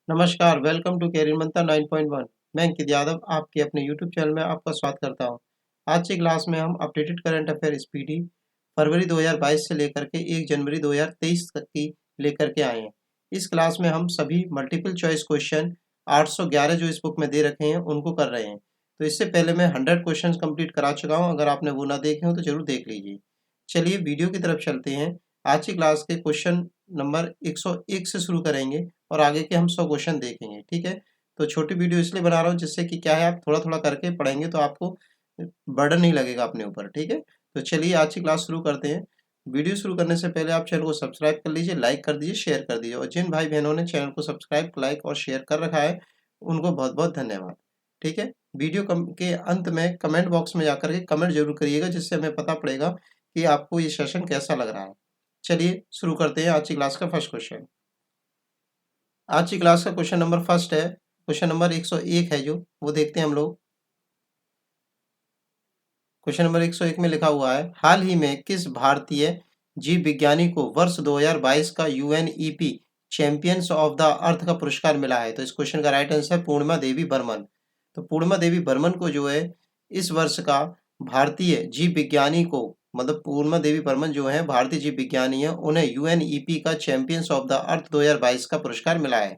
नमस्कार, welcome to career मंत्र 9.1। मैं अंकित यादव आपके अपने यूट्यूब चैनल में आपका स्वागत करता हूं। आज की क्लास में हम अपडेटेड करंट अफेयर स्पीडी फरवरी 2022 से लेकर के 1 जनवरी 2023 तक की लेकर के आए हैं। इस क्लास में हम सभी मल्टीपल चॉइस क्वेश्चन 811 जो इस बुक में दे रखे हैं उनको कर रहे हैं। तो इससे पहले मैं 100 क्वेश्चन कंप्लीट करा चुका हूँ। अगर आपने वो ना देखे हो तो जरूर देख लीजिए। चलिए वीडियो की तरफ चलते हैं। आज की क्लास के क्वेश्चन नंबर 101 से शुरू करेंगे और आगे के हम 100 क्वेश्चन देखेंगे। ठीक है, तो छोटी वीडियो इसलिए बना रहा हूँ जिससे कि क्या है, आप थोड़ा थोड़ा करके पढ़ेंगे तो आपको बर्डन नहीं लगेगा अपने ऊपर। ठीक है, तो चलिए आज की क्लास शुरू करते हैं। वीडियो शुरू करने से पहले आप चैनल को सब्सक्राइब कर लीजिए, लाइक कर दीजिए, शेयर कर दीजिए। और जिन भाई बहनों ने चैनल को सब्सक्राइब, लाइक और शेयर कर रखा है उनको बहुत बहुत धन्यवाद। ठीक है, वीडियो के अंत में कमेंट बॉक्स में जाकर के कमेंट जरूर करिएगा, जिससे हमें पता पड़ेगा कि आपको ये सेशन कैसा लग रहा है। चलिए शुरू करते हैं आज की क्लास का फर्स्ट क्वेश्चन। आज की क्लास का क्वेश्चन नंबर फर्स्ट है, क्वेश्चन नंबर 101 है जो वो देखते हैं हम लोग। क्वेश्चन नंबर 101 में लिखा हुआ है, हाल ही में किस भारतीय जीव विज्ञानी को वर्ष 2022 का UNEP champions of the earth का पुरस्कार मिला है? तो इस क्वेश्चन का राइट आंसर है पूर्णिमा देवी बर्मन। तो पूर्णिमा देवी बर्मन को जो है इस वर्ष का भारतीय जीव विज्ञानी को, मतलब पूर्णिमा देवी बर्मन जो है भारतीय जीव विज्ञानी है, उन्हें यूएनईपी का चैंपियंस ऑफ द अर्थ 2022 का पुरस्कार मिला है।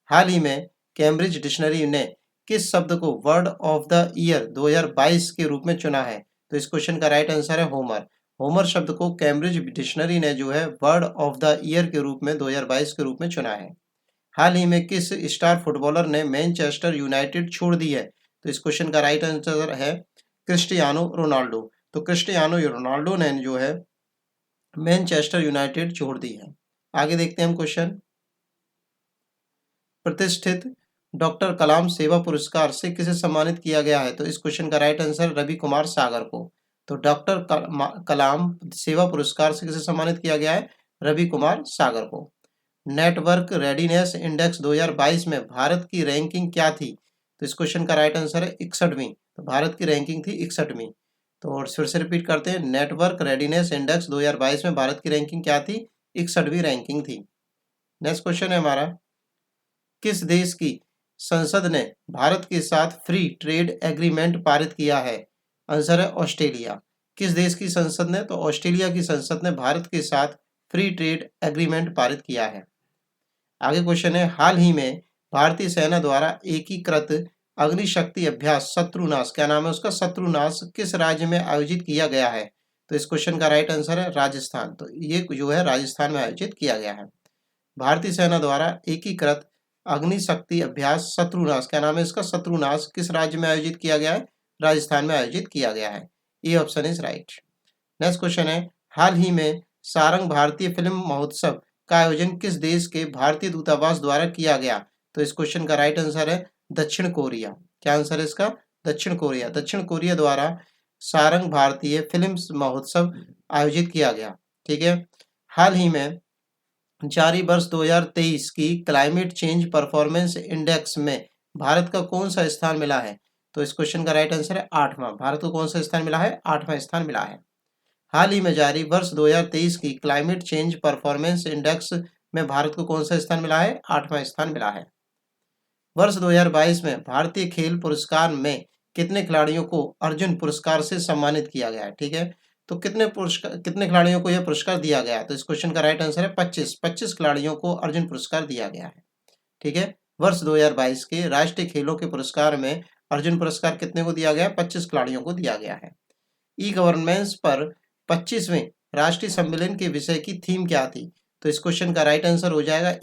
हाल ही में कैम्ब्रिज डिक्शनरी ने किस शब्द को वर्ड ऑफ द ईयर 2022 के रूप में चुना है? तो इस क्वेश्चन का राइट आंसर है होमर। होमर शब्द को कैम्ब्रिज डिक्शनरी ने जो है वर्ड ऑफ द ईयर के रूप में 2022 के रूप में चुना है। हाल ही में किस स्टार फुटबॉलर ने मैनचेस्टर यूनाइटेड छोड़ दी है? तो इस क्वेश्चन का राइट आंसर है क्रिस्टियानो रोनाल्डो। तो क्रिस्टियानो रोनाल्डो ने जो है मैनचेस्टर यूनाइटेड छोड़ दी है। आगे देखते हैं हम क्वेश्चन। प्रतिष्ठित डॉक्टर कलाम सेवा पुरस्कार से किसे सम्मानित किया गया है? तो इस क्वेश्चन का राइट आंसर रवि कुमार सागर को। तो डॉक्टर कलाम सेवा पुरस्कार से किसे सम्मानित किया गया है? रवि कुमार सागर को। नेटवर्क रेडीनेस इंडेक्स 2022 में भारत की रैंकिंग क्या थी? तो इस क्वेश्चन का राइट आंसर है 61वीं। तो भारत की रैंकिंग थी 61वीं। तो और फिर से रिपीट करते हैं, नेटवर्क रेडीनेस इंडेक्स 2022 में भारत की रैंकिंग क्या थी? 61वीं रैंकिंग थी। नेक्स्ट क्वेश्चन है हमारा, किस देश की संसद ने भारत के साथ फ्री ट्रेड एग्रीमेंट पारित किया है? आंसर है ऑस्ट्रेलिया। किस देश की संसद ने? तो ऑस्ट्रेलिया की संसद ने भारत के साथ फ्री ट्रेड एग्रीमेंट पारित किया है। आगे क्वेश्चन है, हाल ही में भारतीय सेना द्वारा एकीकृत अग्निशक्ति अभ्यास शत्रुनाश, क्या नाम है उसका, शत्रुनाश, किस राज्य में आयोजित किया गया है? तो इस क्वेश्चन का राइट आंसर है राजस्थान। तो ये जो है राजस्थान में आयोजित किया गया है। भारतीय सेना द्वारा एकीकृत अग्निशक्ति अभ्यास शत्रुनाश, क्या नाम है इसका, शत्रुनाश, किस राज्य में आयोजित किया गया है? राजस्थान में आयोजित किया गया है। ये option is right. Next question है, हाल ही में सारंग भारतीय फिल्म महोत्सव का आयोजन किस देश के भारतीय दूतावास द्वारा किया गया? तो इस क्वेश्चन का राइट आंसर है दक्षिण कोरिया। क्या आंसर है इसका? दक्षिण कोरिया। दक्षिण कोरिया द्वारा सारंग भारतीय फिल्म महोत्सव आयोजित किया गया। ठीक है, हाल ही में जारी वर्ष 2023 की क्लाइमेट चेंज परफॉर्मेंस इंडेक्स में भारत का कौन सा स्थान मिला है? तो इस क्वेश्चन का राइट आंसर है 8वां। भारत को कौन सा स्थान मिला है? 8वां स्थान मिला है। हाल ही में जारी वर्ष 2023 की क्लाइमेट चेंज परफॉर्मेंस इंडेक्स में भारत को कौन सा स्थान मिला है? 8वां स्थान मिला है। वर्ष 2022 में भारतीय खेल पुरस्कार में कितने खिलाड़ियों को अर्जुन पुरस्कार से सम्मानित किया गया है? ठीक है, तो कितने खिलाड़ियों को यह पुरस्कार दिया गया? तो इस क्वेश्चन का राइट आंसर है 25 खिलाड़ियों को अर्जुन पुरस्कार दिया गया है। ठीक है, वर्ष 2022 के राष्ट्रीय खेलों के पुरस्कार में अर्जुन पुरस्कार कितने को दिया गया? 25 खिलाड़ियों को दिया गया है। ई गवर्नेंस पर 25वें राष्ट्रीय सम्मेलन के विषय की थीम क्या थी? तो इस क्वेश्चन का राइट आंसर हो जाएगा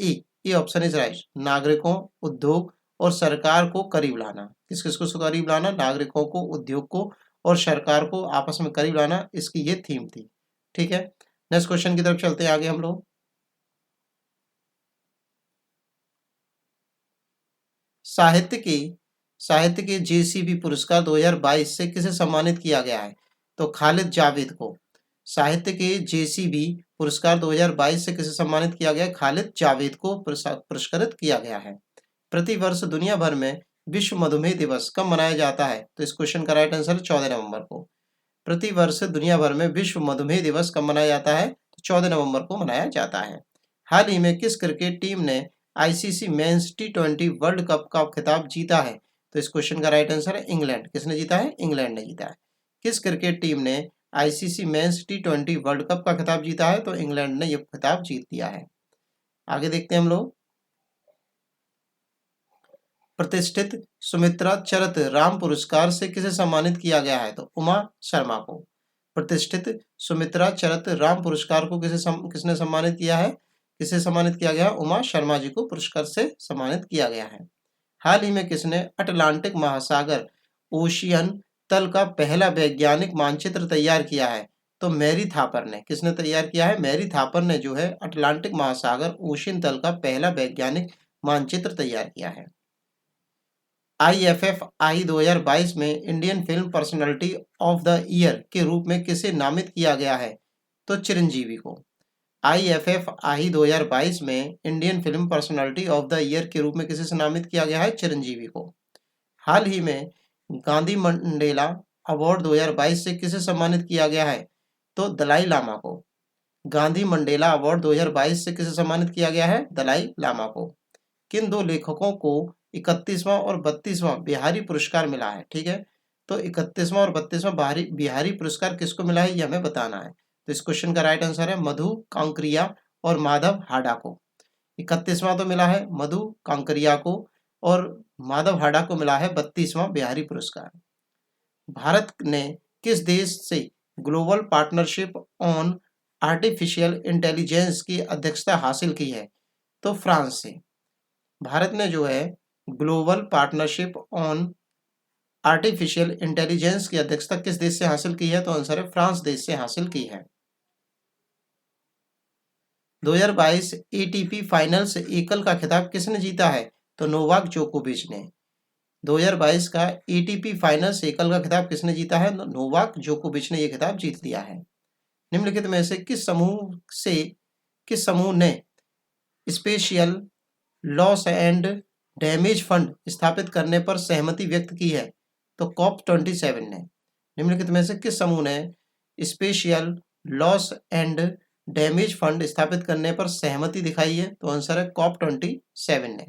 ए ऑप्शन इज राइट, नागरिकों, उद्योग और सरकार को करीब लाना। किस किस को करीब लाना? नागरिकों को, उद्योग को और सरकार को आपस में करीब लाना, इसकी ये थीम थी। ठीक है, नेक्स्ट क्वेश्चन की तरफ चलते हैं आगे हम लोग। साहित्य के जेसीबी पुरस्कार 2022 से किसे सम्मानित किया गया है? तो खालिद जावेद को। साहित्य के जेसीबी पुरस्कार 2022 से किसे सम्मानित किया गया? खालिद जावेद को पुरस्कृत किया गया है। प्रतिवर्ष दुनिया भर में विश्व मधुमेह दिवस कब मनाया जाता है? तो इस क्वेश्चन का राइट आंसर 14 नवंबर को। प्रतिवर्ष दुनिया भर में विश्व मधुमेह दिवस कब मनाया जाता है? तो 14 नवंबर को मनाया जाता है। हाल ही में किस क्रिकेट टीम ने ICC men's T20 world cup का खिताब जीता है? तो इस क्वेश्चन का राइट आंसर है इंग्लैंड। किसने जीता है? इंग्लैंड ने जीता है। किस क्रिकेट टीम ने ICC men's T20 world cup का खिताब जीता है? तो इंग्लैंड ने यह खिताब जीत लिया है। आगे देखते हैं हम लोग। प्रतिष्ठित सुमित्रा चरत राम पुरस्कार से किसे सम्मानित किया गया है? तो उमा शर्मा को। प्रतिष्ठित सुमित्रा चरत राम पुरस्कार को किसने सम्मानित किया है? किसे सम्मानित किया गया? उमा शर्मा जी को पुरस्कार से सम्मानित किया गया है। हाल ही में किसने अटलांटिक महासागर ओशियन तल का पहला वैज्ञानिक मानचित्र तैयार किया है? तो मैरी थापर ने। किसने तैयार किया है? मैरी थापर ने जो है अटलांटिक महासागर ओशियन तल का पहला वैज्ञानिक मानचित्र तैयार किया है। IFFI 2022 में Indian film personality of the year के रूप में किसे नामित किया गया है? तो चिरंजीवी को। IFFI 2022 में Indian film personality of the year के रूप में किसे नामित किया गया है? चिरंजीवी को। हाल ही में गांधी मंडेला अवार्ड 2022 से किसे सम्मानित किया गया है? तो दलाई लामा को। गांधी मंडेला अवार्ड 2022 से किसे सम्मानित किया गया है? दलाई लामा को। किन दो लेखकों को 31वां और 32वां बिहारी पुरस्कार मिला है? ठीक है, तो 31वां और 32वां बिहारी पुरस्कार किसको मिला है, ये हमें बताना है। तो इस क्वेश्चन का राइट आंसर है मधु कांकरिया और माधव हाडा को। 31वां तो मिला है मधु कांकरिया को और माधव हाडा को मिला है 32वां बिहारी पुरस्कार। भारत ने किस देश से global partnership on artificial intelligence की अध्यक्षता हासिल की है? तो फ्रांस से। भारत ने जो है global partnership on artificial intelligence की अध्यक्षता किस देश से हासिल की है? तो आंसर है फ्रांस देश से हासिल की है। 2022 एटीपी फाइनल्स एकल का खिताब किसने जीता है? तो नोवाक जोकोविच ने। 2022 का एटीपी फाइनल्स एकल का खिताब किसने जीता है? नोवाक जोकोविच ने यह खिताब जीत लिया है। निम्नलिखित में से किस समूह ने special loss and damage fund स्थापित करने पर सहमति व्यक्त की है? तो COP27 ने। निम्नलिखित में से किस समूह ने special loss and damage fund स्थापित करने पर सहमति दिखाई है? तो आंसर है COP27 ने।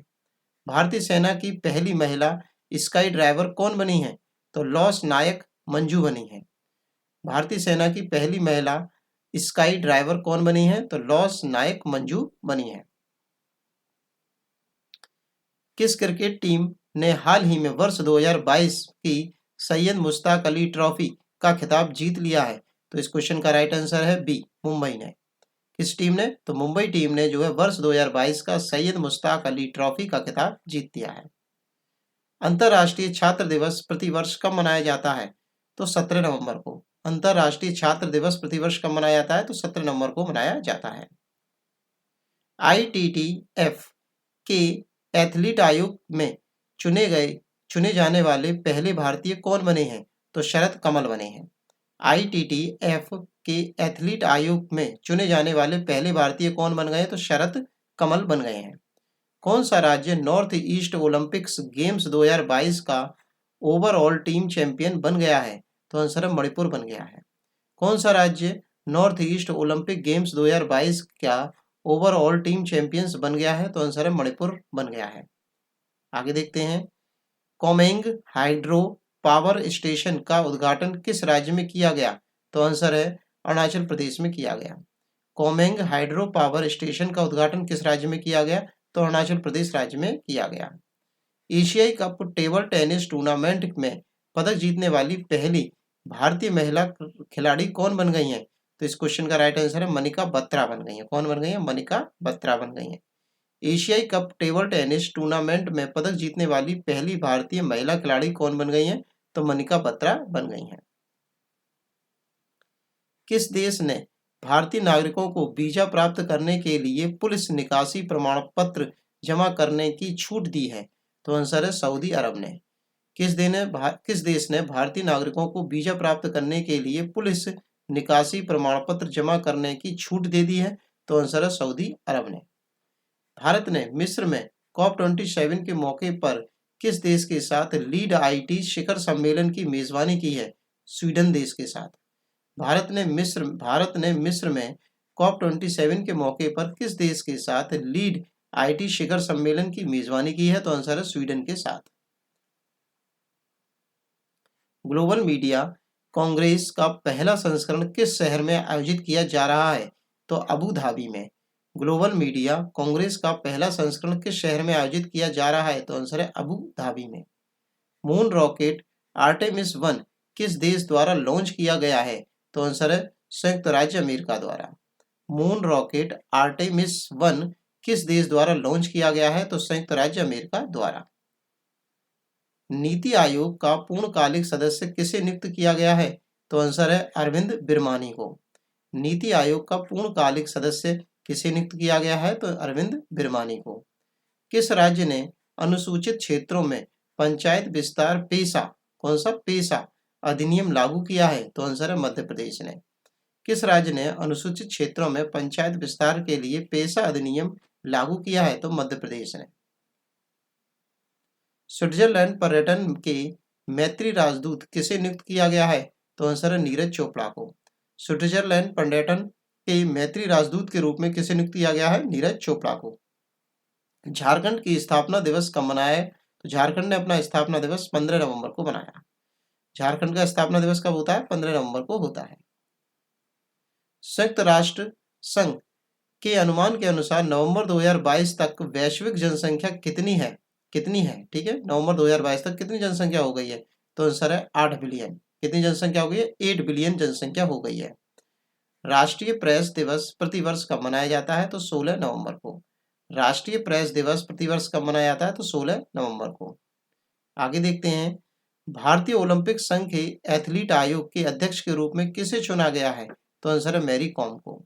भारतीय सेना की पहली महिला स्काई ड्राइवर कौन बनी है? तो लॉस नायक मंजू बनी है। भारतीय सेना की पहली महिला स्काई ड्राइवर कौन बनी है? तो लॉस नायक मंजू बनी है। किस क्रिकेट टीम ने हाल ही में वर्ष 2022 की सैयद मुश्ताक अली ट्रॉफी का खिताब जीत लिया है? तो इस क्वेश्चन का राइट आंसर है बी, मुंबई ने। किस टीम ने? तो मुंबई टीम ने जो है वर्ष 2022 का सैयद मुश्ताक अली ट्रॉफी का खिताब जीत लिया है। अंतर्राष्ट्रीय छात्र दिवस प्रतिवर्ष कब मनाया जाता है? तो 17 नवंबर को। अंतर्राष्ट्रीय छात्र दिवस प्रतिवर्ष कब मनाया जाता है? तो 17 नवंबर को मनाया जाता है। ITTF के एथलीट आयोग में चुने जाने वाले पहले भारतीय कौन बने हैं? तो शरद कमल बने हैं। ITTF के एथलीट आयोग में चुने जाने वाले पहले भारतीय कौन बन गए? तो शरद कमल बन गए हैं। कौन सा राज्य नॉर्थ ईस्ट ओलंपिक्स गेम्स 2022 का ओवरऑल टीम चैंपियन बन गया है? तो आंसर है मणिपुर बन गया है। कौन सा राज्य नॉर्थ ईस्ट ओलंपिक गेम्स 2022 का ओवरऑल टीम चैंपियंस बन गया है? तो आंसर है मणिपुर बन गया है। आगे देखते हैं। कोमेंग हाइड्रो पावर स्टेशन का उद्घाटन किस राज्य में किया गया? तो आंसर है अरुणाचल प्रदेश में किया गया। कोमेंग हाइड्रो पावर स्टेशन का उद्घाटन किस राज्य में किया गया? तो अरुणाचल प्रदेश राज्य में किया गया। एशियाई कप टेबल टेनिस टूर्नामेंट में पदक जीतने वाली पहली भारतीय महिला खिलाड़ी कौन बन गई हैं? तो इस क्वेश्चन का राइट आंसर है मनिका बत्रा बन गई है। कौन बन गई है? मनिका बत्रा बन गई है। एशियाई कप टेबल टेनिस टूर्नामेंट में पदक जीतने वाली पहली भारतीय महिला खिलाड़ी कौन बन गई हैं? तो मनिका बत्रा बन गई हैं। किस देश ने भारतीय नागरिकों को वीजा प्राप्त करने के लिए पुलिस निकासी प्रमाण पत्र जमा करने की छूट दी है? तो आंसर है सऊदी अरब ने। किस देश ने भारतीय नागरिकों को वीजा प्राप्त करने के लिए पुलिस निकासी प्रमाण पत्र जमा करने की छूट दे दी है? तो आंसर है सऊदी अरब ने। भारत ने मिस्र में COP27 के मौके पर किस देश के साथ लीड IT शिखर सम्मेलन की मेजबानी की है? स्वीडन देश के साथ। भारत ने मिस्र में COP27 के मौके पर किस देश के साथ लीड IT शिखर सम्मेलन की मेजबानी की है? तो आंसर है स्वीडन के साथ। ग्लोबल मीडिया कांग्रेस का पहला संस्करण किस शहर में आयोजित किया जा रहा है? तो अबू धाबी में। ग्लोबल मीडिया कांग्रेस का पहला संस्करण किस शहर में आयोजित किया जा रहा है? तो आंसर है अबू धाबी में। मून रॉकेट आर्टेमिस 1 किस देश द्वारा लॉन्च किया गया है? तो आंसर है संयुक्त राज्य अमेरिका द्वारा। मून रॉकेट आर्टेमिस 1 किस देश द्वारा लॉन्च किया गया है? तो संयुक्त राज्य अमेरिका द्वारा। नीति आयोग का पूर्णकालिक सदस्य किसे नियुक्त किया गया है? तो आंसर है अरविंद बिरमानी को। नीति आयोग का पूर्णकालिक सदस्य किसे नियुक्त किया गया है? तो अरविंद बिरमानी को। किस राज्य ने अनुसूचित क्षेत्रों में पंचायत विस्तार पेशा, कौन सा पेशा अधिनियम लागू किया है? तो आंसर है मध्य प्रदेश ने। किस राज्य ने अनुसूचित क्षेत्रों में पंचायत विस्तार के लिए पेशा अधिनियम लागू किया है? तो मध्य प्रदेश ने। स्विट्जरलैंड पर्यटन के मैत्री राजदूत किसे नियुक्त किया गया है? तो आंसर है नीरज चोपड़ा को। स्विट्जरलैंड पर्यटन के मैत्री राजदूत के रूप में किसे नियुक्त किया गया है? नीरज चोपड़ा को। झारखंड की स्थापना दिवस कब मनाया है? तो झारखंड ने अपना स्थापना दिवस 15 नवंबर को मनाया। झारखंड का स्थापना दिवस कब होता है? 15 नवंबर को होता है। संयुक्त राष्ट्र संघ के अनुमान के अनुसार नवंबर 2022 तक वैश्विक जनसंख्या कितनी है? ठीक है, नवंबर 2022 तक कितनी जनसंख्या हो गई है? तो आंसर है 8 बिलियन। कितनी जनसंख्या हो गई है? 8 बिलियन जनसंख्या हो गई है। राष्ट्रीय प्रेस दिवस प्रतिवर्ष कब मनाया जाता है? तो 16 नवंबर को। राष्ट्रीय प्रेस दिवस प्रतिवर्ष कब मनाया जाता है? तो 16 नवंबर को। आगे देखते हैं, भारतीय ओलंपिक संघ के एथलीट आयोग के अध्यक्ष के रूप में किसे चुना गया है? तो आंसर है मैरी कॉम को।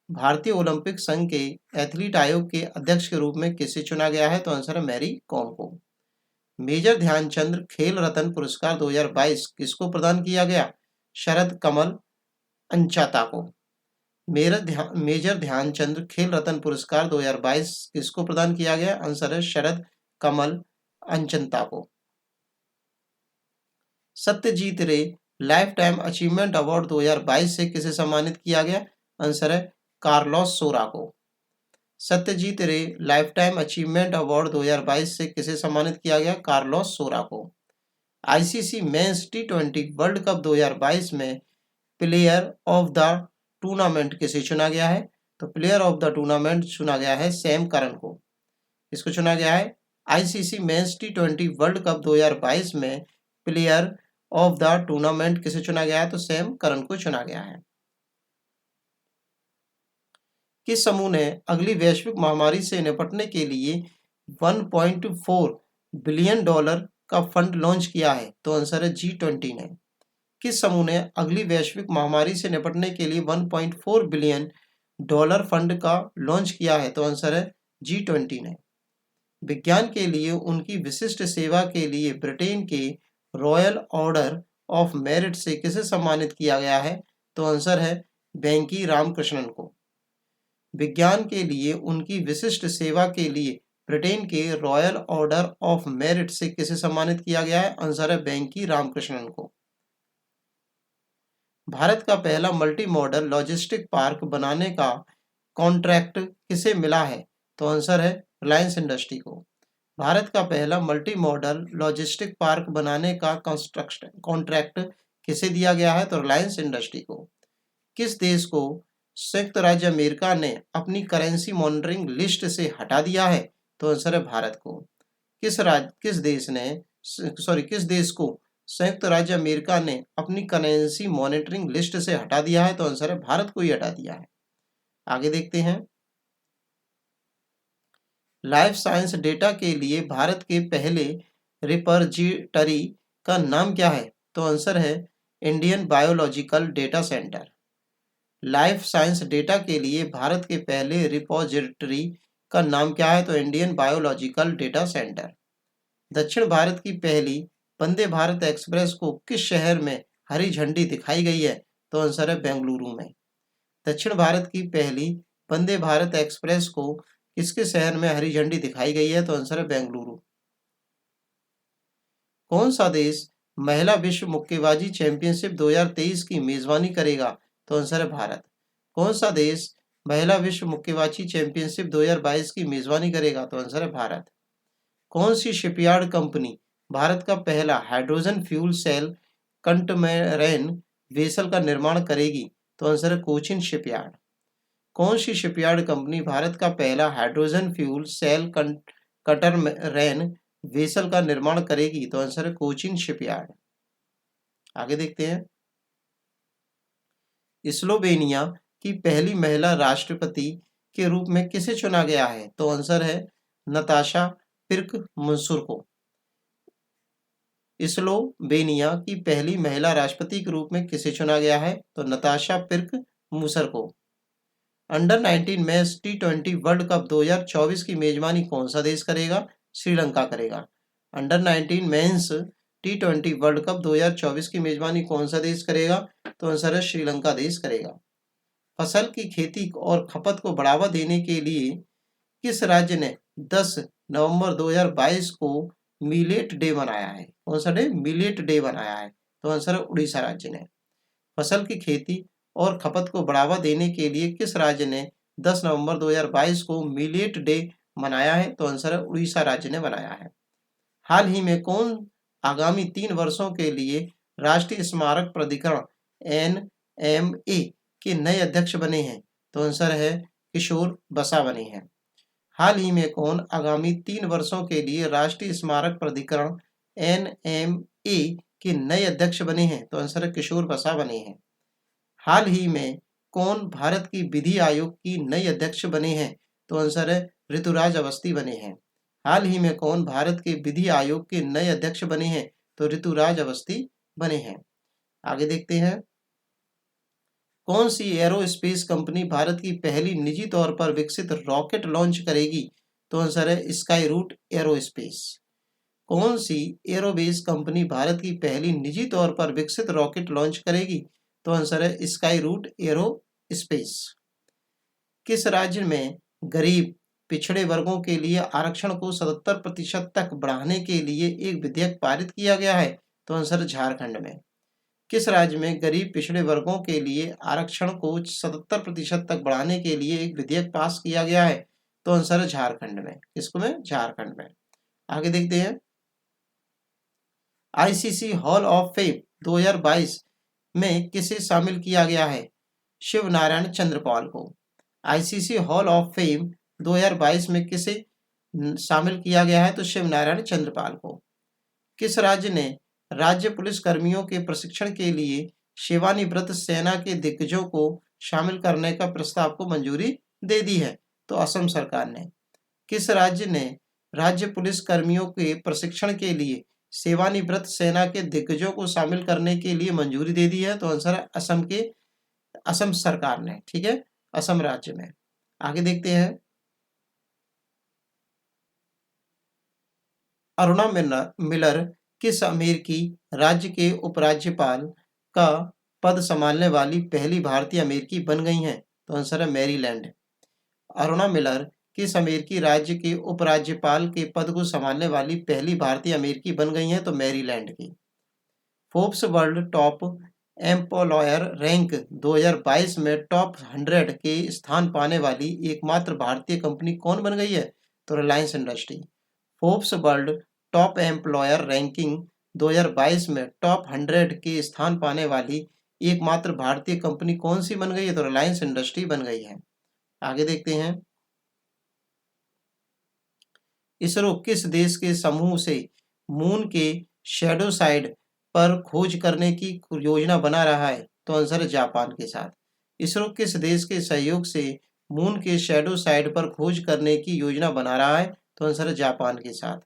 भारतीय ओलंपिक संघ के एथलीट आयोग के अध्यक्ष के रूप में किसे चुना गया है? तो आंसर है मैरी कॉम को। मेजर ध्यानचंद खेल रत्न पुरस्कार 2022 किसको प्रदान किया गया? शरद कमल अंचाता को। मेजर ध्यानचंद खेल रत्न पुरस्कार 2022 किसको प्रदान किया गया? आंसर है शरद कमल अंचंता को। सत्यजीत रे लाइफ टाइम अचीवमेंट अवार्ड 2022 से किसे सम्मानित किया गया? आंसर है कार्लोस सोरा को। सत्यजीत रे लाइफ टाइम अचीवमेंट अवार्ड 2022 से किसे सम्मानित किया गया? कार्लोस सोरा को। ICC men's T20 world cup 2022 में प्लेयर ऑफ द टूर्नामेंट किसे चुना गया है? तो प्लेयर ऑफ द टूर्नामेंट चुना गया है सैम करन को। इसको चुना गया है ICC men's T20 world cup 2022 में प्लेयर ऑफ द टूर्नामेंट किसे चुना गया है? तो सैम करन को चुना गया है। किस समूह ने अगली वैश्विक महामारी से निपटने के लिए 1.4 बिलियन डॉलर का फंड लॉन्च किया है? तो आंसर है G20 ने। किस समूह ने अगली वैश्विक महामारी से निपटने के लिए 1.4 बिलियन डॉलर फंड का लॉन्च किया है? तो आंसर है G20 ने। विज्ञान के लिए उनकी विशिष्ट सेवा के लिए ब्रिटेन के रॉयल ऑर्डर ऑफ मेरिट से किसे सम्मानित किया गया है? तो आंसर है वेंकी रामकृष्णन को। विज्ञान के लिए उनकी विशिष्ट सेवा के लिए ब्रिटेन के रॉयल ऑर्डर ऑफ मेरिट से किसे सम्मानित किया गया है? आंसर है वेंकी रामकृष्णन को। भारत का पहला मल्टी मॉडल लॉजिस्टिक पार्क बनाने का कॉन्ट्रैक्ट किसे मिला है? तो आंसर है रिलायंस इंडस्ट्री को। भारत का पहला मल्टी मॉडल लॉजिस्टिक पार्क बनाने का कॉन्ट्रैक्ट किसे दिया गया है? तो रिलायंस इंडस्ट्री को। किस देश को संयुक्त राज्य अमेरिका ने अपनी करेंसी मॉनिटरिंग लिस्ट से हटा दिया है? तो आंसर है भारत को। किस देश को संयुक्त राज्य अमेरिका ने अपनी करेंसी मॉनिटरिंग लिस्ट से हटा दिया है? तो आंसर है भारत को ही हटा दिया है। आगे देखते हैं, लाइफ साइंस डेटा के लिए भारत के पहले रिपॉजिटरी का नाम क्या है? तो आंसर है Indian biological data centre. Life science data के लिए भारत के पहले रिपॉजिटरी का नाम क्या है? तो इंडियन बायोलॉजिकल डेटा सेंटर। दक्षिण भारत की पहली वंदे भारत एक्सप्रेस को किस शहर में हरी झंडी दिखाई गई है? तो आंसर है बेंगलुरु में। दक्षिण भारत की पहली वंदे भारत एक्सप्रेस को किसके शहर में हरी झंडी दिखाई गई है? तो आंसर है बेंगलुरु। कौन सा देश महिला विश्व मुक्केबाजी चैंपियनशिप 2023 की मेजबानी करेगा? तो आंसर है भारत। कौन सा देश महिला विश्व मुक्केबाजी चैंपियनशिप 2022 की मेजबानी करेगा? तो आंसर है भारत। कौन सी शिपयार्ड कंपनी भारत का पहला हाइड्रोजन फ्यूल सेल कंटमेरेन वेसल का निर्माण करेगी? तो आंसर है कोचिन शिपयार्ड। कौन सी शिपयार्ड कंपनी भारत का पहला हाइड्रोजन फ्यूल सेल कटरमैन वेसल का निर्माण करेगी? तो आंसर है कोचिन शिपयार्ड। आगे देखते हैं। स्लोवेनिया की पहली महिला राष्ट्रपति के रूप में किसे चुना गया है? तो आंसर है नताशा पिर्क मंसूर को। स्लोवेनिया की पहली महिला राष्ट्रपति के रूप में किसे चुना गया है? तो नताशा पिर्क मूसर को। Under 19 match T20 world cup 2024 की मेजबानी कौन सा देश करेगा? श्रीलंका करेगा। Under 19 mains T20 world cup 2024 की मेजबानी कौन सा देश करेगा? तो आंसर है श्रीलंका देश करेगा। फसल की खेती और खपत को बढ़ावा देने के लिए किस राज्य ने 10 नवंबर 2022 को मिलेट डे मनाया है? कौन सा डे? मिलेट डे मनाया है। तो आंसर है उड़ीसा राज्य ने। फसल की खेती और खपत को बढ़ावा देने के लिए किस राज्य ने 10 नवंबर 2022 को मिलेट डे मनाया है? तो आंसर है उड़ीसा राज्य ने बनाया है। हाल ही में कौन आगामी 3 वर्षों के लिए राष्ट्रीय स्मारक प्राधिकरण NMA के नए अध्यक्ष बने हैं? तो आंसर है किशोर बसा बने हैं। हाल ही में कौन आगामी 3 वर्षों के लिए राष्ट्रीय स्मारक प्राधिकरण NMA के नए अध्यक्ष बने हैं? तो आंसर है किशोर बसा बने हैं। हाल ही में कौन भारत की विधि आयोग की नई अध्यक्ष बने हैं? तो आंसर है ऋतुराज अवस्थी बने हैं। हाल ही में कौन भारत के विधि आयोग के नए अध्यक्ष बने हैं? तो ऋतुराज अवस्थी बने हैं। आगे देखते हैं। कौन सी एरोस्पेस कंपनी भारत की पहली निजी तौर पर विकसित रॉकेट लॉन्च करेगी? तो आंसर है स्काई रूट एरोस्पेस। कौन सी एरोबेस कंपनी भारत की पहली निजी तौर पर विकसित रॉकेट लॉन्च करेगी? तो आंसर है स्काई रूट एरोस्पेस। किस राज्य में गरीब पिछड़े वर्गों के लिए आरक्षण को 77% तक बढ़ाने के लिए एक विधेयक पारित किया गया है? तो आंसर झारखंड में। किस राज्य में गरीब पिछड़े वर्गों के लिए आरक्षण को 77% तक बढ़ाने के लिए एक विधेयक पास किया गया है? तो आंसर है झारखंड में। किसको में? झारखंड में। आगे देखते हैं। आईसीसी हॉल ऑफ फेम 2022 में किसे शामिल किया गया है? शिव नारायण चंद्रपाल को। आईसीसी हॉल ऑफ फेम 2022 में किसे शामिल किया गया है? तो शिव नारायण चंद्रपाल को। किस राज्य ने राज्य पुलिस कर्मियों के प्रशिक्षण के लिए सेवानिवृत्त सेना के दिग्गजों को शामिल करने का प्रस्ताव को मंजूरी दे दी है? तो असम सरकार ने। किस राज्य ने राज्य पुलिस कर्मियों के प्रशिक्षण के लिए सेवानिवृत्त सेना के दिग्गजों को शामिल करने के लिए मंजूरी दे दी है? तो आंसर है असम सरकार ने। ठीक है, असम राज्य में। आगे देखते हैं। अरुणा मिलर किस अमेरिकी राज्य के उपराज्यपाल का पद संभालने वाली पहली भारतीय अमेरिकी बन गई हैं? तो आंसर है मैरीलैंड। अरुणा मिलर किस अमेरिकी राज्य के उपराज्यपाल के पद को संभालने वाली पहली भारतीय अमेरिकी बन गई हैं? तो मैरीलैंड की। Forbes world top employer rank 2022 में टॉप 100 के स्थान पाने वाली एकमात्र भारतीय कंपनी कौन बन गई है? तो Reliance industry. Forbes world top employer ranking 2022 में टॉप 100 के स्थान पाने वाली एकमात्र भारतीय कंपनी कौन सी बन गई है? तो रिलायंस इंडस्ट्री बन गई है। आगे देखते हैं। इसरो किस देश के समूह से मून के शैडो साइड पर खोज करने की योजना बना रहा है? तो आंसर है जापान के साथ। इसरो किस देश के सहयोग से मून के शैडो साइड पर खोज करने की योजना बना रहा है? तो आंसर है जापान के साथ।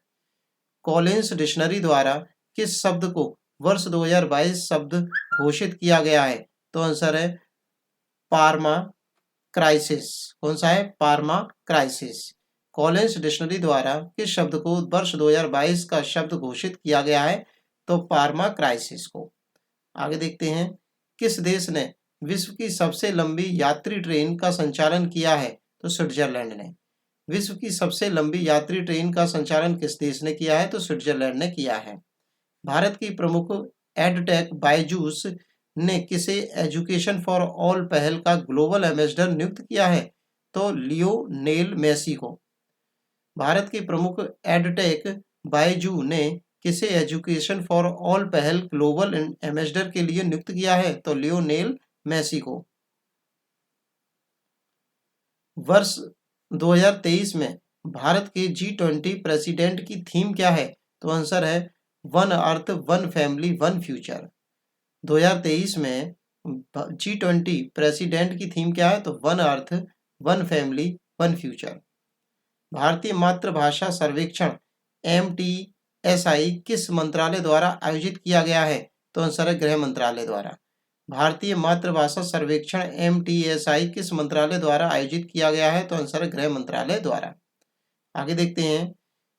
कॉलिंस डिक्शनरी द्वारा किस शब्द को वर्ष 2022 शब्द घोषित किया गया है? तो आंसर है पार्मा क्राइसिस। कौन सा है? Pharma crisis. कॉलिंस डिक्शनरी द्वारा किस शब्द को वर्ष 2022 का शब्द घोषित किया गया है? तो पार्मा क्राइसिस को। आगे देखते हैं। किस देश ने विश्व की सबसे लंबी यात्री ट्रेन का संचालन किया है? तो स्विट्जरलैंड ने। विश्व की सबसे लंबी यात्री ट्रेन का संचालन किस देश ने किया है? तो स्विट्जरलैंड ने किया है। भारत की प्रमुख एडटेक बायजूस ने किसे एजुकेशन फॉर ऑल पहल का ग्लोबल एम्बेसडर नियुक्त किया है? तो लियोनेल मेसी को। भारत के प्रमुख एडटेक बायजू ने किसे एजुकेशन फॉर ऑल पहल ग्लोबल एम्बेसडर के लिए नियुक्त किया है? तो लियोनेल मेसी को। वर्ष 2023 में भारत के G20 प्रेसिडेंट की थीम क्या है? तो आंसर है one earth one family one future. 2023 में G20 प्रेसिडेंट की थीम क्या है? तो one earth one family one future. भारतीय मातृभाषा सर्वेक्षण MTSI किस मंत्रालय द्वारा आयोजित किया गया है? तो आंसर है गृह मंत्रालय द्वारा। भारतीय मातृभाषा सर्वेक्षण MTSI किस मंत्रालय द्वारा आयोजित किया गया है? तो आंसर है गृह मंत्रालय द्वारा। आगे देखते हैं,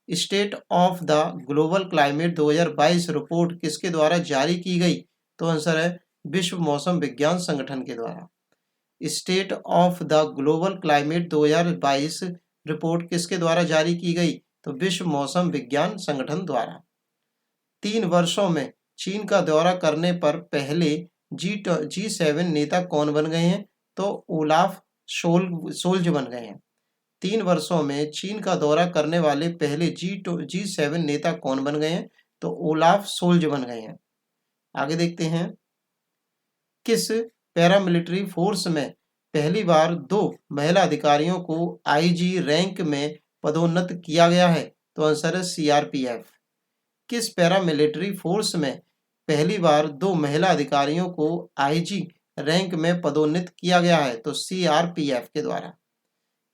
state of the global climate 2022 report किसके द्वारा जारी की गई? तो आंसर है विश्व मौसम विज्ञान संगठन के द्वारा। State of the global climate 2022 report किसके द्वारा जारी की गई? तो विश्व मौसम विज्ञान संगठन द्वारा। 3 वर्षों में चीन का दौरा करने पर पहले G7 नेता कौन बन गए हैं? तो ओलाफ शोल्ज बन गए हैं। 3 वर्षों में चीन का दौरा करने वाले पहले G7 नेता कौन बन गए हैं? तो ओलाफ शोल्ज बन गए हैं। आगे देखते हैं, किस पैरामिलिट्री फोर्स में पहली बार 2 महिला अधिकारियों को IG रैंक में पदोन्नत किया गया है? तो आंसर है CRPF। किस पैरामिलिट्री फोर्स में पहली बार 2 महिला अधिकारियों को IG रैंक में पदोन्नत किया गया है? तो CRPF के द्वारा।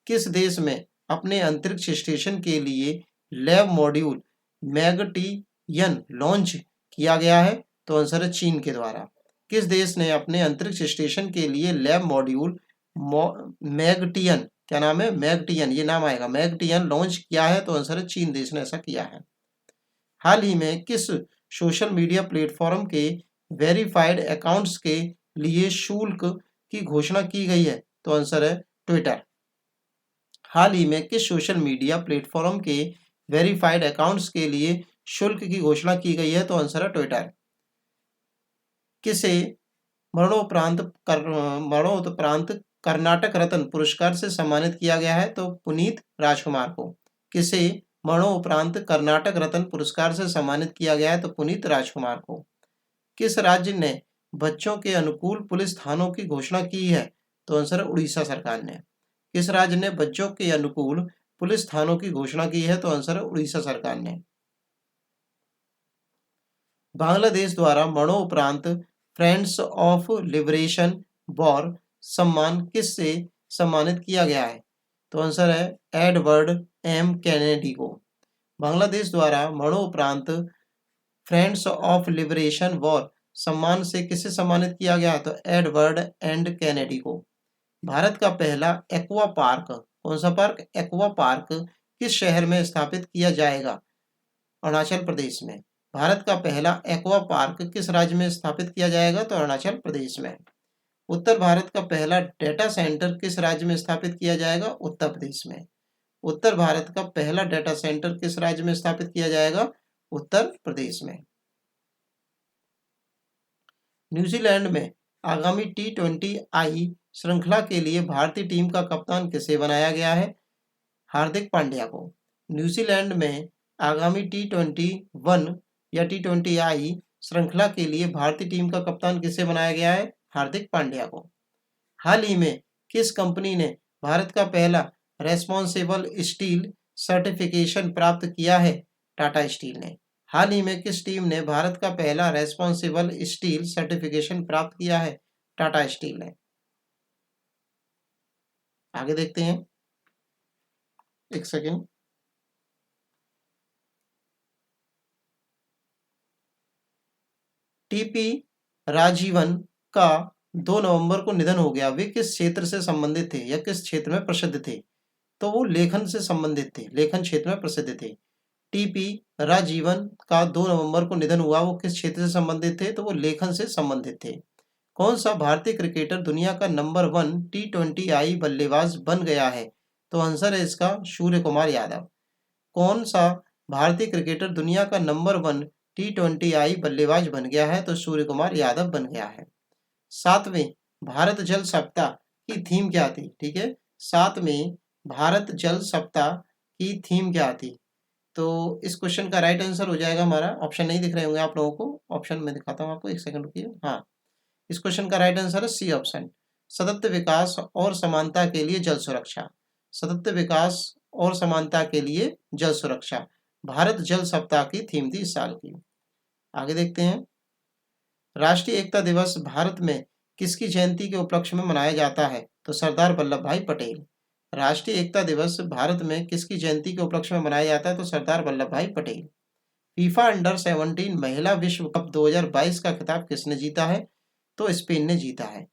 किस देश में अपने अंतरिक्ष स्टेशन के लिए लैब मॉड्यूल मैगटियन लॉन्च किया गया है? तो आंसर है चीन के द्वारा। किस देश ने अपने अंतरिक्ष स्टेशन के लिए लैब मॉड्यूल मैगटियन, क्या नाम है? मैगटियन, ये नाम आएगा, मैगटियन लॉन्च किया है? तो आंसर है चीन देश ने ऐसा किया है। हाल ही में किस सोशल मीडिया प्लेटफॉर्म के वेरीफाइड अकाउंट्स के लिए शुल्क की घोषणा की गई है? तो आंसर है ट्विटर। हाल ही में किस सोशल मीडिया प्लेटफॉर्म के वेरीफाइड अकाउंट्स के लिए शुल्क की घोषणा की गई है? तो आंसर है ट्विटर। किसे मरणोपरांत कर्नाटक रत्न पुरस्कार से सम्मानित किया गया है? तो पुनीत राजकुमार को। किसे मरणोपरांत कर्नाटक रत्न पुरस्कार से सम्मानित किया गया है? तो पुनीत राजकुमार को। किस राज्य ने बच्चों के अनुकूल पुलिस थानों की घोषणा की है? तो आंसर है उड़ीसा सरकार ने। किस राज्य ने बच्चों के अनुकूल पुलिस थानों की घोषणा की है? तो आंसर है उड़ीसा सरकार ने। बांग्लादेश द्वारा मरणोपरांत फ्रेंड्स ऑफ लिबरेशन वॉर सम्मान किससे सम्मानित किया गया है? तो आंसर है एडवर्ड M कैनेडी को। बांग्लादेश द्वारा मरणोपरांत फ्रेंड्स ऑफ लिबरेशन वॉर सम्मान से किसे सम्मानित किया गया? तो एडवर्ड एंड कैनेडी को। भारत का पहला एक्वा पार्क, कौन सा पार्क? एक्वा पार्क किस शहर में स्थापित किया जाएगा? अरुणाचल प्रदेश में। भारत का पहला एक्वा पार्क किस राज्य में स्थापित किया जाएगा? तो अरुणाचल प्रदेश में। उत्तर भारत का पहला डेटा सेंटर किस राज्य में स्थापित किया जाएगा? उत्तर प्रदेश में। उत्तर भारत का पहला डेटा सेंटर किस राज्य में स्थापित किया जाएगा? उत्तर प्रदेश में। न्यूजीलैंड में आगामी T20I श्रृंखला के लिए भारतीय टीम का कप्तान किसे बनाया गया है? हार्दिक पांड्या को। न्यूजीलैंड में आगामी T21 या T20I श्रृंखला के लिए भारतीय टीम का कप्तान किसे बनाया गया है? हार्दिक पांड्या को। हाल ही में किस कंपनी ने भारत का पहला रेस्पॉन्सिबल स्टील सर्टिफिकेशन प्राप्त किया है? टाटा स्टील ने। हाल ही में किस टीम ने भारत का पहला रेस्पॉन्सिबल स्टील सर्टिफिकेशन प्राप्त किया है? टाटा स्टील ने। आगे देखते हैं, एक सेकेंड। टीपी राजीवन का 2 नवंबर को निधन हो गया। वे किस क्षेत्र से संबंधित थे या किस क्षेत्र में प्रसिद्ध थे? तो वो लेखन से संबंधित थे, लेखन क्षेत्र में प्रसिद्ध थे। टीपी राजीवन का 2 नवंबर को निधन हुआ, वो किस क्षेत्र से संबंधित थे? तो वो लेखन से संबंधित थे। कौन सा भारतीय क्रिकेटर दुनिया का नंबर 1 T20I बल्लेबाज बन गया है? तो आंसर है इसका सूर्य कुमार यादव। कौन सा भारतीय क्रिकेटर दुनिया का नंबर 1 T20I बल्लेबाज बन गया है? तो सूर्य कुमार यादव बन गया है। सातवें भारत जल सप्ताह की थीम क्या थी? ठीक है, सातवें भारत जल सप्ताह की थीम क्या थी? तो इस क्वेश्चन का राइट आंसर हो जाएगा हमारा, ऑप्शन नहीं दिख रहे होंगे आप लोगों को, ऑप्शन में दिखाता हूँ आपको, एक सेकंड रुकिए। हाँ, इस क्वेश्चन का राइट आंसर है सी ऑप्शन, सतत विकास और समानता के लिए जल सुरक्षा। सतत विकास और समानता के लिए जल सुरक्षा भारत जल सप्ताह की थीम थी इस साल की। आगे देखते हैं, राष्ट्रीय एकता दिवस भारत में किसकी जयंती के उपलक्ष्य में मनाया जाता है? तो सरदार वल्लभ भाई पटेल। राष्ट्रीय एकता दिवस भारत में किसकी जयंती के उपलक्ष्य में मनाया जाता है? तो सरदार वल्लभ भाई पटेल। फीफा अंडर 17 महिला विश्व कप 2022 का खिताब किसने जीता है? तो स्पेन ने जीता है।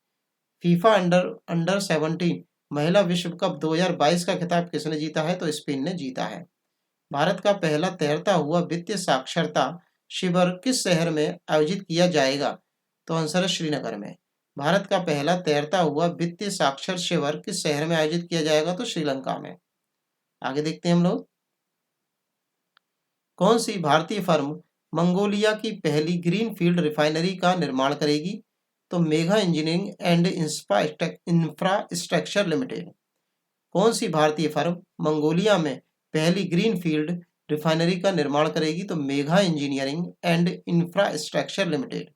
फीफा अंडर अंडर 17 महिला विश्व कप 2022 का खिताब किसने जीता है? तो स्पेन ने जीता है। भारत का पहला तैरता हुआ वित्तीय साक्षरता शिविर किस शहर में आयोजित किया जाएगा? तो आंसर है श्रीनगर में। भारत का पहला तैरता हुआ वित्तीय साक्षर शिविर किस शहर में आयोजित किया जाएगा? तो श्रीलंका में। आगे देखते हैं हम लोग, कौन सी भारतीय फर्म मंगोलिया की पहली ग्रीनफील्ड रिफाइनरी का निर्माण करेगी? तो mega engineering and infrastructure limited. कौन सी भारतीय फर्म मंगोलिया में पहली ग्रीनफील्ड रिफाइनरी का निर्माण करेगी? तो mega engineering and infrastructure limited.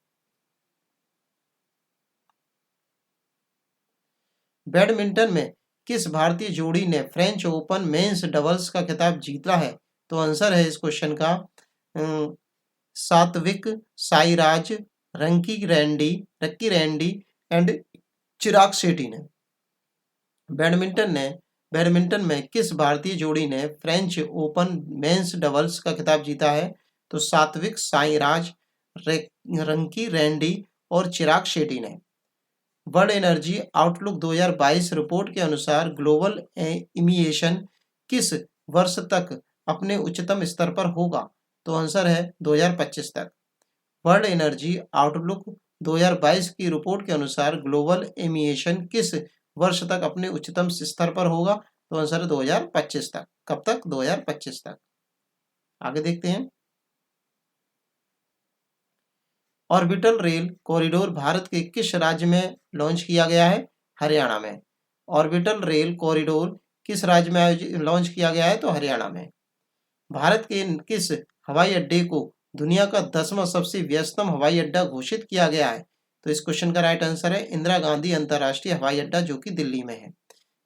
Badminton में किस भारतीय जोड़ी ने फ्रेंच ओपन मेंस डबल्स का खिताब जीता है? तो आंसर है इस क्वेश्चन का सात्विक साईराज रक्की रैंडी एंड चिराग शेट्टी ने। बैडमिंटन में किस भारतीय जोड़ी ने फ्रेंच ओपन मेंस डबल्स का खिताब जीता है? तो सात्विक साईराज रंकी रैंडी और चिराग शेट्टी ने। वर्ल्ड एनर्जी आउटलुक 2022 रिपोर्ट के अनुसार ग्लोबल इमिशन किस वर्ष तक अपने उच्चतम स्तर पर होगा? तो आंसर है 2025 तक। वर्ल्ड एनर्जी आउटलुक 2022 की रिपोर्ट के अनुसार ग्लोबल इमिशन किस वर्ष तक अपने उच्चतम स्तर पर होगा? तो आंसर है 2025 तक। कब तक? 2025 तक। आगे देखते हैं, ऑर्बिटल रेल कॉरिडोर भारत के किस राज्य में लॉन्च किया गया है? हरियाणा में। ऑर्बिटल रेल कॉरिडोर किस राज्य में लॉन्च किया गया है? तो हरियाणा में। भारत के किस हवाई अड्डे को दुनिया का 10वां सबसे व्यस्तम हवाई अड्डा घोषित किया गया है? तो इस क्वेश्चन का राइट आंसर है इंदिरा गांधी अंतर्राष्ट्रीय हवाई अड्डा, जो कि दिल्ली में है।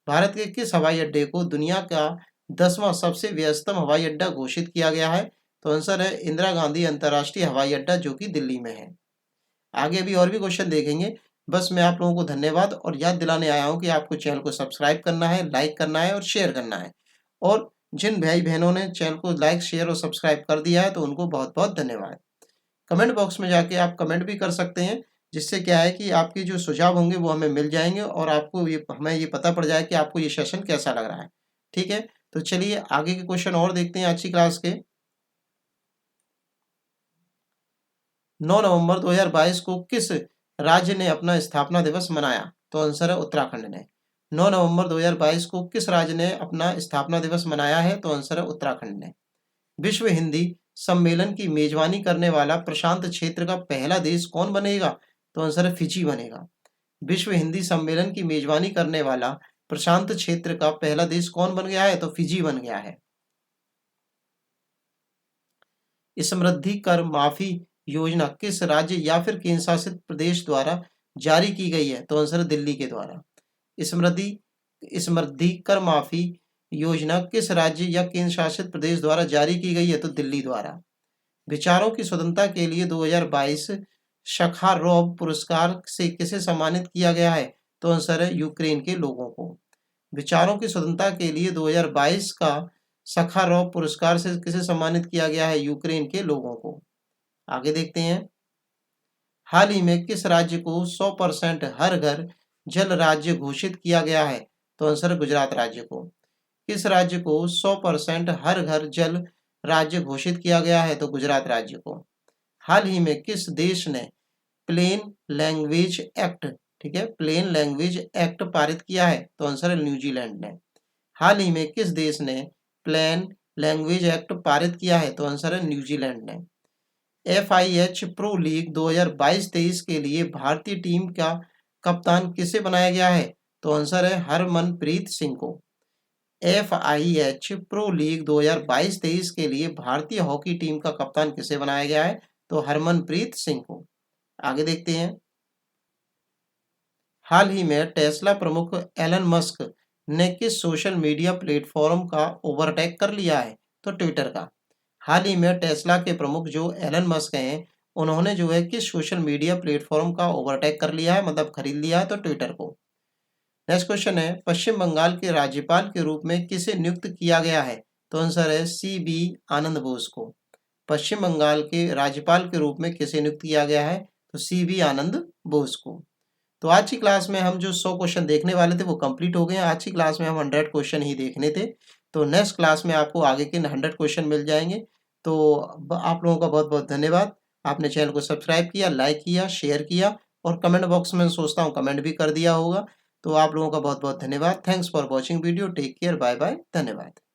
भारत के किस हवाई अड्डे को दुनिया का 10वां सबसे व्यस्तम हवाई अड्डा घोषित किया गया है? तो आंसर है इंदिरा गांधी अंतर्राष्ट्रीय हवाई अड्डा, जो कि दिल्ली में है। आगे भी और भी क्वेश्चन देखेंगे। बस मैं आप लोगों को धन्यवाद और याद दिलाने आया हूं कि आपको चैनल को सब्सक्राइब करना है, लाइक करना है और शेयर करना है। और जिन भाई बहनों ने चैनल को लाइक, शेयर और सब्सक्राइब कर दिया है, तो उनको बहुत बहुत धन्यवाद। कमेंट बॉक्स में जाके आप कमेंट भी कर सकते हैं, जिससे क्या है कि आपके जो सुझाव होंगे वो हमें मिल जाएंगे और हमें ये पता पड़ जाए कि आपको ये सेशन कैसा लग रहा है। ठीक है, तो चलिए आगे के क्वेश्चन और देखते हैं आज की क्लास के। 9 नवंबर 2022 को किस राज्य ने अपना स्थापना दिवस मनाया? तो आंसर है उत्तराखंड ने। 9 नवंबर 2022 को किस राज्य ने अपना स्थापना दिवस मनाया है? तो आंसर है उत्तराखंड ने। विश्व हिंदी सम्मेलन की मेजबानी करने वाला प्रशांत क्षेत्र का पहला देश कौन बनेगा? तो आंसर है फिजी बनेगा। विश्व हिंदी सम्मेलन की मेजबानी करने वाला प्रशांत क्षेत्र का पहला देश कौन बन गया है? तो फिजी बन गया है। समृद्धि कर माफी योजना किस राज्य या फिर केंद्र शासित प्रदेश द्वारा जारी की गई है? तो आंसर है दिल्ली के द्वारा। समृद्धि समृद्धि कर माफी योजना किस राज्य या केंद्र शासित प्रदेश द्वारा जारी की गई है? तो दिल्ली द्वारा। विचारों की स्वतंत्रता के लिए 2022 शखारोव पुरस्कार से किसे सम्मानित किया गया है? तो आंसर है यूक्रेन के लोगों को। विचारों की स्वतंत्रता के लिए 2022 का सखारोव पुरस्कार से किसे सम्मानित किया गया है? यूक्रेन के लोगों को। आगे देखते हैं, हाल ही में किस राज्य को 100% हर घर जल राज्य घोषित किया गया है? तो आंसर है गुजरात राज्य को। किस राज्य को 100% हर घर जल राज्य घोषित किया गया है? तो गुजरात राज्य को। हाल ही में किस देश ने प्लेन लैंग्वेज एक्ट, ठीक है, प्लेन लैंग्वेज एक्ट पारित किया है? तो आंसर है न्यूजीलैंड ने। हाल ही में किस देश ने प्लेन लैंग्वेज एक्ट पारित किया है? तो आंसर है न्यूजीलैंड ने। FIH प्रो लीग 2022-23 के लिए भारतीय टीम का कप्तान किसे बनाया गया है? तो आंसर है हरमनप्रीत सिंह को। FIH प्रो लीग 2022-23 के लिए भारतीय हॉकी टीम का कप्तान किसे बनाया गया है? तो हरमनप्रीत सिंह को। आगे देखते हैं। हाल ही में टेस्ला प्रमुख एलन मस्क ने किस सोशल मीडिया प्लेटफॉर्म का ओवरटेक कर लिया है? तो ट्विटर का। हाल ही में टेस्ला के प्रमुख जो एलन मस्क हैं, उन्होंने जो है किस सोशल मीडिया प्लेटफॉर्म का ओवरटेक कर लिया है, मतलब खरीद लिया है? तो ट्विटर को। नेक्स्ट क्वेश्चन है, पश्चिम बंगाल के राज्यपाल के रूप में किसे नियुक्त किया गया है? तो आंसर है CB आनंद बोस को। पश्चिम बंगाल के राज्यपाल के रूप में किसे नियुक्त किया गया है? तो CB आनंद बोस को। तो आज की क्लास में हम जो 100 क्वेश्चन देखने वाले थे वो कंप्लीट हो गए हैं। आज की क्लास में हम 100 क्वेश्चन ही देखने थे। तो नेक्स्ट क्लास में आपको आगे के 100 क्वेश्चन मिल जाएंगे। तो आप लोगों का बहुत बहुत धन्यवाद। आपने चैनल को सब्सक्राइब किया, लाइक किया, शेयर किया और कमेंट बॉक्स में सोचता हूँ कमेंट भी कर दिया होगा। तो आप लोगों का बहुत बहुत धन्यवाद। Thanks for watching video. Take care, bye bye, धन्यवाद।